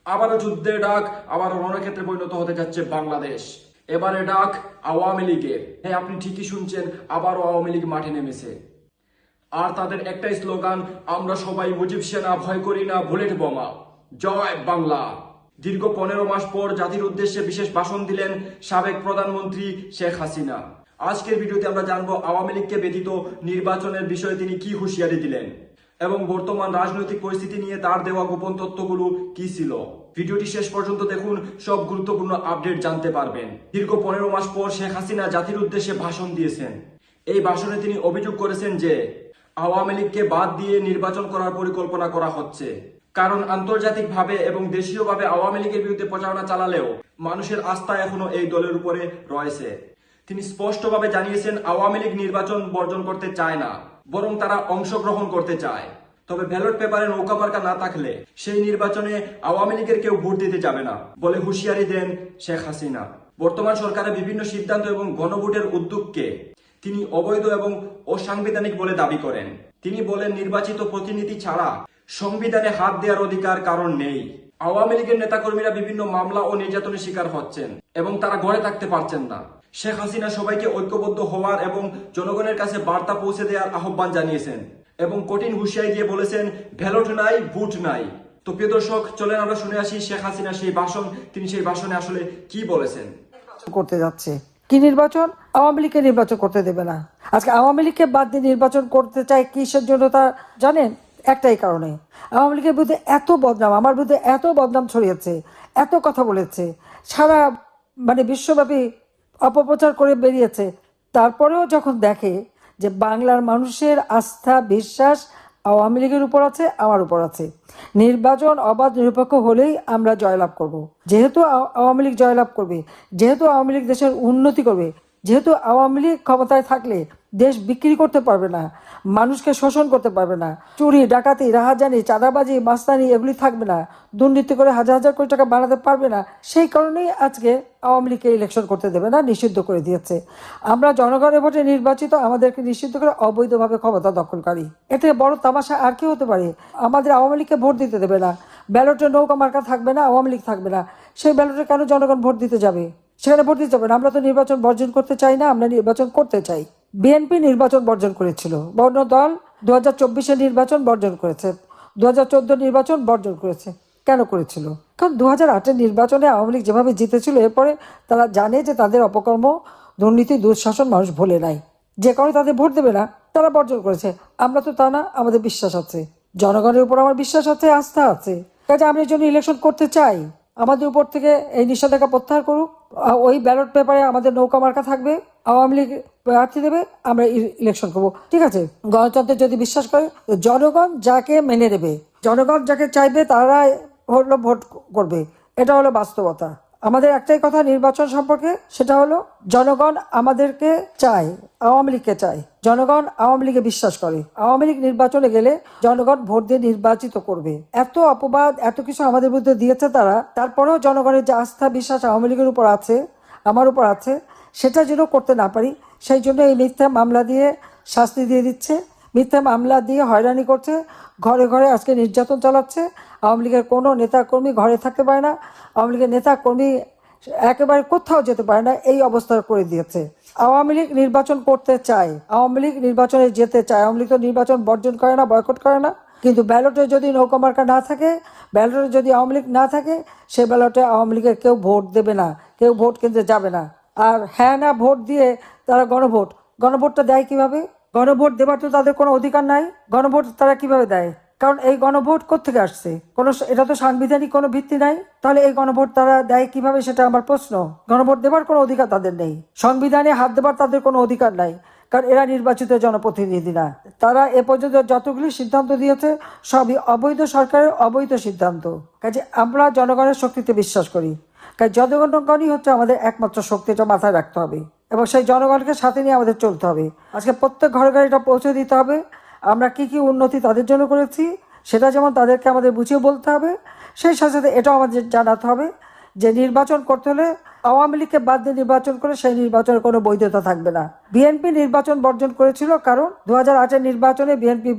আবারও যুদ্ধের ডাক, আবারও রণক্ষেত্রে পরিণত হতে যাচ্ছে বাংলাদেশ। এবারে ডাক আওয়ামী লীগের। হ্যাঁ, আপনি ঠিকই শুনছেন, আবারও আওয়ামী লীগ মাঠে নেমেছে। আর তাদের একটাই স্লোগান, আমরা সবাই মুজিব সেনা, ভয় করি না বুলেট বোমা, জয় বাংলা। দীর্ঘ 15 মাস পর জাতির উদ্দেশ্যে বিশেষ ভাষণ দিলেন সাবেক প্রধানমন্ত্রী শেখ হাসিনা। আজকের ভিডিওতে আমরা জানবো আওয়ামী লীগকে ব্যতীত নির্বাচনের বিষয়ে তিনি কি হুঁশিয়ারি দিলেন এবং বর্তমান রাজনৈতিক পরিস্থিতি নিয়ে তার দেওয়া গোপন তথ্যগুলো কি ছিল। ভিডিওটি শেষ পর্যন্ত দেখুন, সব গুরুত্বপূর্ণ আপডেট জানতে পারবেন। দীর্ঘ 15 মাস পর শেখ হাসিনা জাতির উদ্দেশ্যে ভাষণ দিয়েছেন। এই ভাষণে তিনি অভিযোগ করেছেন যে আওয়ামী লীগকে বাদ দিয়ে নির্বাচন করার পরিকল্পনা করা হচ্ছে। কারণ আন্তর্জাতিকভাবে এবং দেশীয়ভাবে আওয়ামী লীগের বিরুদ্ধে প্রচারণা চালালেও মানুষের আস্থা এখনো এই দলের উপরে রয়েছে। তিনি স্পষ্টভাবে জানিয়েছেন আওয়ামী লীগ নির্বাচন বর্জন করতে চায় না, বরং তারা অংশগ্রহণ করতে চায়। তবে ব্যালট পেপারে নৌকা মার্কা না থাকলে সেই নির্বাচনে আওয়ামী লীগের কেউ ভোট দিতে যাবে না বলে হুঁশিয়ারি দেন শেখ হাসিনা। বর্তমান সরকারের বিভিন্ন সিদ্ধান্ত এবং গণভোটের উদ্যোগকে তিনি অবৈধ এবং অসাংবিধানিক বলে দাবি করেন। তিনি বলেন, নির্বাচিত প্রতিনিধি ছাড়া সংবিধানে হাত দেওয়ার অধিকার কারণ নেই। আওয়ামী লীগের নেতাকর্মীরা বিভিন্ন মামলা ও নির্যাতনের শিকার হচ্ছেন এবং তারা ঘরে থাকতে পারছেন না। শেখ হাসিনা সবাইকে ঐক্যবদ্ধ হওয়ার এবং জনগণের কাছে বার্তা পৌঁছে দেওয়ার আহ্বান জানিয়েছেন এবং কঠিন হুঁশিয়ারি দিয়ে বলেছেন, ব্যালট নাই, ভোট নাই। তো প্রিয় দর্শক, চলেন আমরা শুনে আসি শেখ হাসিনা সেই ভাষণ। তিনি সেই ভাষণে আসলে কি বলেছেন। করতে যাচ্ছে কি নির্বাচন? আওয়ামী লীগকে নির্বাচন করতে দেবে না। আজকে আওয়ামী লীগকে বাদ দিয়ে নির্বাচন করতে চায় কিসের জন্য তা জানেন? একটাই কারণে, আওয়ামী লীগের বিরুদ্ধে এত বদনাম, আমার বিরুদ্ধে এত বদনাম ছড়িয়েছে, এত কথা বলেছে, সারা বিশ্বব্যাপী অপপ্রচার করে বেরিয়েছে। তারপরেও যখন দেখে যে বাংলার মানুষের আস্থা বিশ্বাস আওয়ামী লীগের উপর আছে, আমার উপর আছে, নির্বাচন অবাধ নিরপেক্ষ হলেই আমরা জয়লাভ করব। যেহেতু আওয়ামী লীগ জয়লাভ করবে, যেহেতু আওয়ামী লীগ দেশের উন্নতি করবে, যেহেতু আওয়ামী লীগ ক্ষমতায় থাকলে দেশ বিক্রি করতে পারবে না, মানুষকে শোষণ করতে পারবে না, চুরি ডাকাতি রাহাজানি চাঁদাবাজি মাস্তানি এগুলি থাকবে না, দুর্নীতি করে হাজার হাজার কোটি টাকা বানাতে পারবে না, সেই কারণেই আজকে আওয়ামী লীগকে ইলেকশন করতে দেবে না, নিষিদ্ধ করে দিয়েছে। আমরা জনগণের ভোটে নির্বাচিত, আমাদেরকে নিষিদ্ধ করে অবৈধভাবে ক্ষমতা দখলকারী। এর থেকে বড় তামাশা আর কি হতে পারে? আমাদের আওয়ামী লীগকে ভোট দিতে দেবে না, ব্যালটে নৌকা মার্কা থাকবে না, আওয়ামী লীগ থাকবে না, সেই ব্যালটে কেন জনগণ ভোট দিতে যাবে? সেখানে ভোট দিতে যাবে না। আমরা তো নির্বাচন বর্জন করতে চাই না, আমরা নির্বাচন করতে চাই। বিএনপি নির্বাচন বর্জন করেছিল, বর্ণ দল 2024 নির্বাচন বর্জন করেছে, 2014 নির্বাচন বর্জন করেছে। কেন করেছিল? কারণ 2008 নির্বাচনে আওয়ামী লীগ যেভাবে জিতেছিল, এরপরে তারা জানে যে তাদের অপকর্ম দুর্নীতি দুঃশাসন মানুষ ভুলে নাই, যে কারণে তাদের ভোট দেবে না, তারা বর্জন করেছে। আমরা তো তা না, আমাদের বিশ্বাস আছে, জনগণের উপর আমার বিশ্বাস আছে, আস্থা আছে। কাজে আমরা এই জন্য ইলেকশন করতে চাই। আমাদের উপর থেকে এই নিষেধাজ্ঞা প্রত্যাহার করুক, ওই ব্যালট পেপারে আমাদের নৌকা মার্কা থাকবে, আওয়ামী লীগ প্রার্থী দেবে, আমরা ইলেকশন করবো। ঠিক আছে? গণতন্ত্রে যদি বিশ্বাস করে, জনগণ যাকে মেনে নেবে, জনগণ যাকে চাইবে তারা হলো ভোট করবে। এটা হলো বাস্তবতা। আমাদের একটাই কথা নির্বাচন সম্পর্কে, সেটা হলো জনগণ আমাদেরকে চায়, আওয়ামী লীগকে চায়, জনগণ আওয়ামী লীগে বিশ্বাস করে। আওয়ামী লীগ নির্বাচনে গেলে জনগণ ভোট দিয়ে নির্বাচিত করবে। এত অপবাদ এত কিছু আমাদের বিরুদ্ধে দিয়েছে তারা, তারপরেও জনগণের যে আস্থা বিশ্বাস আওয়ামী লীগের উপর আছে, আমার উপর আছে, সেটা যেন করতে না পারি, সেই জন্য এই মিথ্যা মামলা দিয়ে শাস্তি দিয়ে দিচ্ছে, মিথ্যা মামলা দিয়ে হয়রানি করছে, ঘরে ঘরে আজকে নির্যাতন চালাচ্ছে। আওয়ামী লীগের কোনো নেতাকর্মী ঘরে থাকতে পারে না, আওয়ামী লীগের নেতাকর্মী একেবারে কোথাও যেতে পারে না, এই অবস্থা করে দিয়েছে। আওয়ামী লীগ নির্বাচন করতে চায়, আওয়ামী লীগ নির্বাচনে যেতে চায়। আওয়ামী লীগ তো নির্বাচন বর্জন করে না, বয়কট করে না, কিন্তু ব্যালটে যদি নৌকা মার্কা না থাকে, ব্যালটে যদি আওয়ামী লীগ না থাকে, সে ব্যালটে আওয়ামী লীগের কেউ ভোট দেবে না, কেউ ভোট কেন্দ্রে যাবে না। আর হ্যাঁ না ভোট দিয়ে তারা গণভোটটা দেয় কিভাবে? গণভোট দেবার তো তাদের কোনো অধিকার নাই। গণভোট তারা কিভাবে দেয়? কারণ এই গণভোট কোত্থেকে আসছে? এটা তো সাংবিধানিক কোনো ভিত্তি নাই। তাহলে এই গণভোট তারা দেয় কিভাবে, সেটা আমার প্রশ্ন। গণভোট দেবার কোনো অধিকার তাদের নেই, সংবিধানে হাত দেবার তাদের কোনো অধিকার নাই, কারণ এরা নির্বাচিত জনপ্রতিনিধি না। তারা এ পর্যন্ত যতগুলি সিদ্ধান্ত দিয়েছে সবই অবৈধ সরকারের অবৈধ সিদ্ধান্ত। কাজে আমরা জনগণের শক্তিতে বিশ্বাস করি, কারণ জনগণই হচ্ছে আমাদের একমাত্র শক্তি, এটা মাথায় রাখতে হবে এবং সেই জনগণকে সাথে নিয়ে আমাদের চলতে হবে। আজকে প্রত্যেক ঘরে ঘরে এটা পৌঁছে দিতে হবে। আমরা কি কি উন্নতি তাদের জন্য করেছি সেটা যেমন তাদেরকে আমাদের বুঝিয়ে বলতে হবে, সেই সাথে সাথে এটাও আমাদের জানাতে হবে যে নির্বাচন করতে হলে আওয়ামী লীগকে বাদ দিয়ে নির্বাচন করে সেই নির্বাচনের কোনো বৈধতা থাকবে না। বিএনপি নির্বাচন বর্জন করেছিল কারণ 2008-এর নির্বাচনে বিএনপি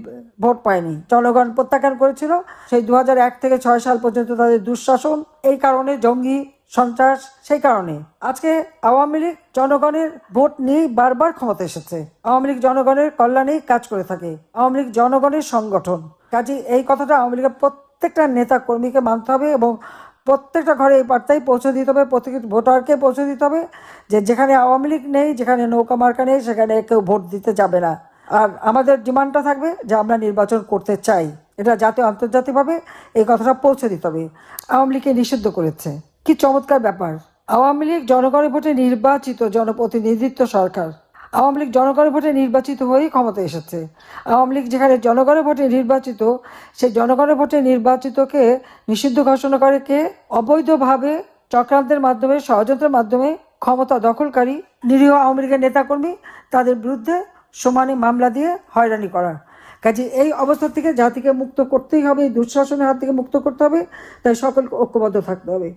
ভোট পায়নি, জনগণ প্রত্যাখ্যান করেছিল। সেই 2001 থেকে 6 সাল পর্যন্ত তাদের দুঃশাসন, এই কারণে জঙ্গি সন্ত্রাস, সেই কারণে আজকে আওয়ামী লীগ জনগণের ভোট নিয়েই বারবার ক্ষমতা এসেছে। আওয়ামী লীগ জনগণের কল্যাণেই কাজ করে থাকে, আওয়ামী লীগ জনগণের সংগঠন। কাজে এই কথাটা আওয়ামী লীগের প্রত্যেকটা নেতা কর্মীকে মানতে হবে এবং প্রত্যেকটা ঘরে এই বার্তাই পৌঁছে দিতে হবে, প্রত্যেক ভোটারকে পৌঁছে দিতে হবে যে যেখানে আওয়ামী লীগ নেই, যেখানে নৌকা মার্কা নেই, সেখানে কেউ ভোট দিতে যাবে না। আর আমাদের ডিমান্ডটা থাকবে যে আমরা নির্বাচন করতে চাই, এটা জাতীয় আন্তর্জাতিকভাবে এই কথাটা পৌঁছে দিতে হবে। আওয়ামী লীগকে নিষিদ্ধ করেছে, কি চমৎকার ব্যাপার। আওয়ামী লীগ জনগণের ভোটে নির্বাচিত জনপ্রতিনিধিত্ব সরকার। আওয়ামী লীগ জনগণের ভোটে নির্বাচিত হয়েই ক্ষমতায় এসেছে। আওয়ামী লীগ যেখানে জনগণের ভোটে নির্বাচিত, সেই জনগণের ভোটে নির্বাচিতকে নিষিদ্ধ ঘোষণা করে কে? অবৈধভাবে চক্রান্তের মাধ্যমে, ষড়যন্ত্রের মাধ্যমে ক্ষমতা দখলকারী নিরীহ আওয়ামী লীগের নেতাকর্মী, তাদের বিরুদ্ধে সমানে মামলা দিয়ে হয়রানি করা। কাজে এই অবস্থা থেকে জাতিকে মুক্ত করতেই হবে, এই দুঃশাসনের হাত থেকে মুক্ত করতে হবে। তাই সকলকে ঐক্যবদ্ধ থাকতে হবে।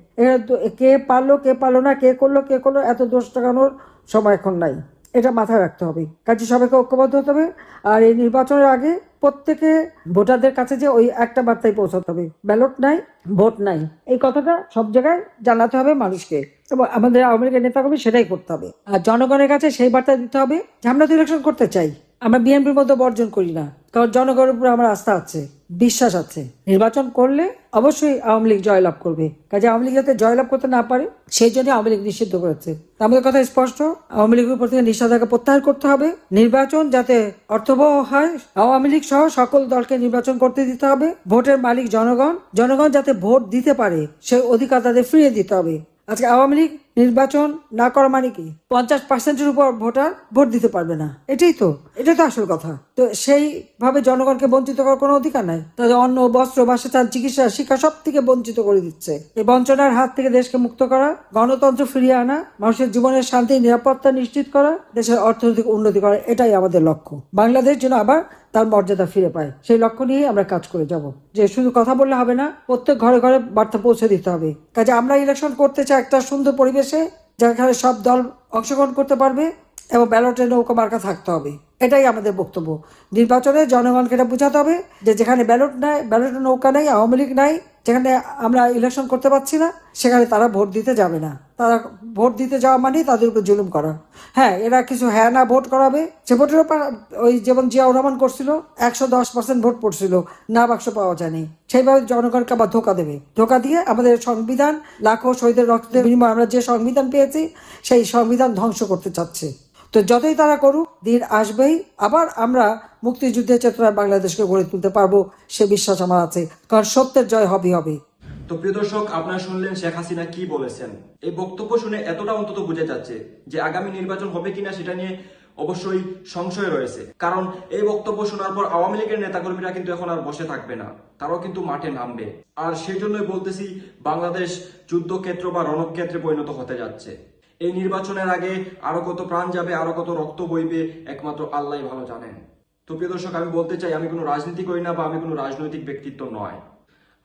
কে পারলো কে পারলো না, কে করলো এত দোষ টাকানোর সময় এখন নাই, এটা মাথায় রাখতে হবে। কাজে সবাইকে ঐক্যবদ্ধ হতে হবে। আর এই নির্বাচনের আগে প্রত্যেকে ভোটারদের কাছে যে ওই একটা বার্তায় পৌঁছাতে হবে, ব্যালট নাই, ভোট নাই, এই কথাটা সব জায়গায় জানাতে হবে মানুষকে। এবং আমাদের আওয়ামী লীগের নেতাকর্মী সেটাই করতে হবে। আর জনগণের কাছে সেই বার্তা দিতে হবে যে আমরা তো ইলেকশন করতে চাই, আমরা বিএনপির মতো বর্জন করি না, কারণ জনগণের উপরে আমার আস্থা আছে, বিশ্বাস আছে। নির্বাচন করলে অবশ্যই আওয়ামী লীগ জয়লাভ করবে। কাজে আওয়ামী লীগ যাতে জয়লাভ করতে না পারে সেই জন্য আওয়ামী লীগ নিষিদ্ধ করেছে। আমাদের কথা স্পষ্ট, আওয়ামী লীগের উপর থেকে নিষেধাজ্ঞা প্রত্যাহার করতে হবে। নির্বাচন যাতে অর্থবহ হয়, আওয়ামী লীগ সহ সকল দলকে নির্বাচন করতে দিতে হবে। ভোটের মালিক জনগণ, জনগণ যাতে ভোট দিতে পারে সেই অধিকার তাদের ফিরিয়ে দিতে হবে। আজকে আওয়ামী লীগ নির্বাচন না করা মানে কি? 50%-এর উপর ভোটার ভোট দিতে পারবে না, এটাই তো আসল কথা। তো সেইভাবে জনগণকে বঞ্চিত করার কোনো অধিকার নাই। তাদের অন্ন, বস্ত্র, বাসস্থান, চিকিৎসা, শিক্ষা সব থেকে বঞ্চিত করে দিচ্ছে। এই বঞ্চনার হাত থেকে দেশকে মুক্ত করা, গণতন্ত্র ফিরিয়ে আনা, মানুষের জীবনের শান্তি নিরাপত্তা নিশ্চিত করা, দেশের অর্থনৈতিক উন্নতি করা, এটাই আমাদের লক্ষ্য। বাংলাদেশ যেন আবার তার মর্যাদা ফিরে পায়, সেই লক্ষ্য নিয়ে আমরা কাজ করে যাব। যে শুধু কথা বললে হবে না, প্রত্যেক ঘরে ঘরে বার্তা পৌঁছে দিতে হবে। কাজে আমরা ইলেকশন করতে চাই একটা সুন্দর পরিবেশে, যেখানে সব দল অংশগ্রহণ করতে পারবে এবং ব্যালটে নৌকা মার্কা থাকতে হবে। এটাই আমাদের বক্তব্য। নির্বাচনে জনগণকে এটা বোঝাতে হবে যে যেখানে ব্যালট নাই, ব্যালটে নৌকা নেই, আওয়ামী লীগ নাই, যেখানে আমরা ইলেকশন করতে পারছি না, সেখানে তারা ভোট দিতে যাবে না। তারা ভোট দিতে যাওয়া মানে তাদের উপর জুলুম করা। হ্যাঁ, এরা কিছু হ্যাঁ না ভোট করাবে, সে ভোটের উপর ওই যেমন জিয়াউর রহমান করছিল, 110% ভোট পড়ছিল, না বাক্স পাওয়া যায়নি, সেইভাবে জনগণকে আবার ধোকা দেবে। ধোকা দিয়ে আমাদের সংবিধান, লাখো শহীদের রক্তের বিনিময়ে আমরা যে সংবিধান পেয়েছি, সেই সংবিধান ধ্বংস করতে চাচ্ছে। তো যতই তারা করুক, দিন আসবেই আবার আমরা মুক্তিযুদ্ধের চেতনায় বাংলাদেশকে গড়ে তুলতে পারবো, সে বিশ্বাস আমার আছে। কারণ সত্যের জয় হবে। তো প্রিয় দর্শক, আপনারা শুনলেন শেখ হাসিনা কি বলেছেন। এই বক্তব্য শুনে এতটা অন্তত বোঝা যাচ্ছে যে আগামী নির্বাচন হবে কিনা সেটা নিয়ে অবশ্যই সংশয় রয়েছে। কারণ এই বক্তব্য শোনার পর আওয়ামী লীগের নেতাকর্মীরা কিন্তু এখন আর বসে থাকবে না, তারাও কিন্তু মাঠে নামবে। আর সেই জন্যই বলতেছি, বাংলাদেশ যুদ্ধক্ষেত্র বা রণক্ষেত্রে পরিণত হতে যাচ্ছে। এই নির্বাচনের আগে আরো কত প্রাণ যাবে, আরো কত রক্ত বইবে, একমাত্র আল্লাহই ভালো জানেন। তো প্রিয় দর্শক, আমি বলতে চাই, আমি কোনো রাজনীতি করি না বা আমি কোনো রাজনৈতিক ব্যক্তিত্ব নয়।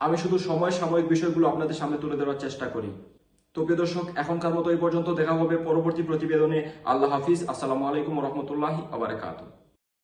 আমি শুধু সাময়িক বিষয়গুলো আপনাদের সামনে তুলে ধরার চেষ্টা করি। তো প্রিয় দর্শক, এখনকার মতো এই পর্যন্ত। দেখা হবে পরবর্তী প্রতিবেদনে। আল্লাহ হাফিজ। আসসালামু আলাইকুম ওয়া রাহমাতুল্লাহি ওয়া বারাকাতুহু।